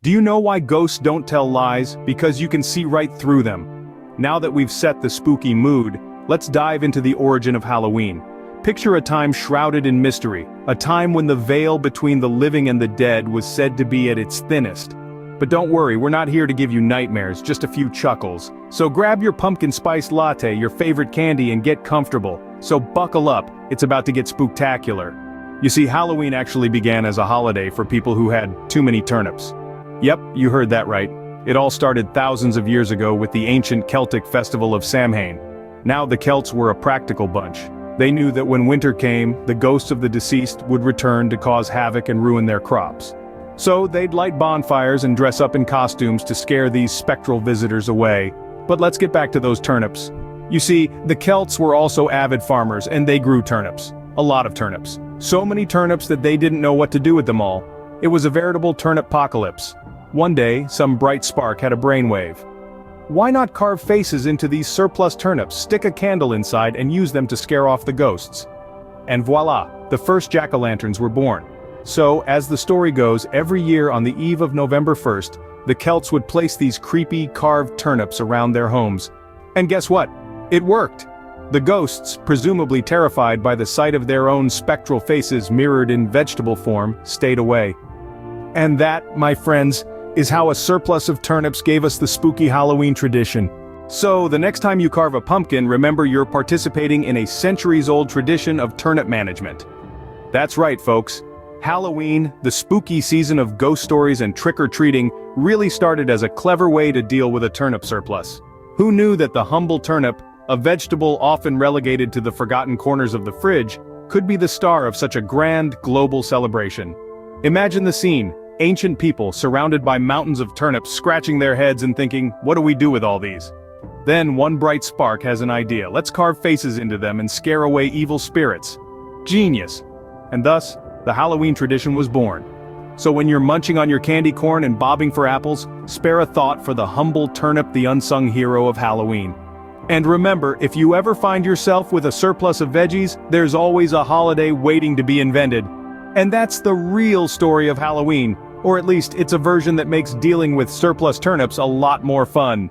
Do you know why ghosts don't tell lies? Because you can see right through them. Now that we've set the spooky mood, let's dive into the origin of Halloween. Picture a time shrouded in mystery, a time when the veil between the living and the dead was said to be at its thinnest. But don't worry, we're not here to give you nightmares, just a few chuckles. So grab your pumpkin spice latte, your favorite candy, and get comfortable. So buckle up, it's about to get spooktacular. You see, Halloween actually began as a holiday for people who had too many turnips. Yep, you heard that right. It all started thousands of years ago with the ancient Celtic festival of Samhain. Now the Celts were a practical bunch. They knew that when winter came, the ghosts of the deceased would return to cause havoc and ruin their crops. So they'd light bonfires and dress up in costumes to scare these spectral visitors away. But let's get back to those turnips. You see, the Celts were also avid farmers and they grew turnips. A lot of turnips. So many turnips that they didn't know what to do with them all. It was a veritable turnip-pocalypse. One day, some bright spark had a brainwave. Why not carve faces into these surplus turnips, stick a candle inside and use them to scare off the ghosts? And voila, the first jack-o'-lanterns were born. So, as the story goes, every year on the eve of November 1st, the Celts would place these creepy, carved turnips around their homes. And guess what? It worked! The ghosts, presumably terrified by the sight of their own spectral faces mirrored in vegetable form, stayed away. And that, my friends, is how a surplus of turnips gave us the spooky Halloween tradition. So, the next time you carve a pumpkin, remember you're participating in a centuries-old tradition of turnip management. That's right, folks. Halloween, the spooky season of ghost stories and trick-or-treating, really started as a clever way to deal with a turnip surplus. Who knew that the humble turnip, a vegetable often relegated to the forgotten corners of the fridge, could be the star of such a grand, global celebration? Imagine the scene. Ancient people surrounded by mountains of turnips scratching their heads and thinking, what do we do with all these? Then one bright spark has an idea. Let's carve faces into them and scare away evil spirits. Genius. And thus, the Halloween tradition was born. So when you're munching on your candy corn and bobbing for apples, spare a thought for the humble turnip, the unsung hero of Halloween. And remember, if you ever find yourself with a surplus of veggies, there's always a holiday waiting to be invented. And that's the real story of Halloween. Or at least, it's a version that makes dealing with surplus turnips a lot more fun.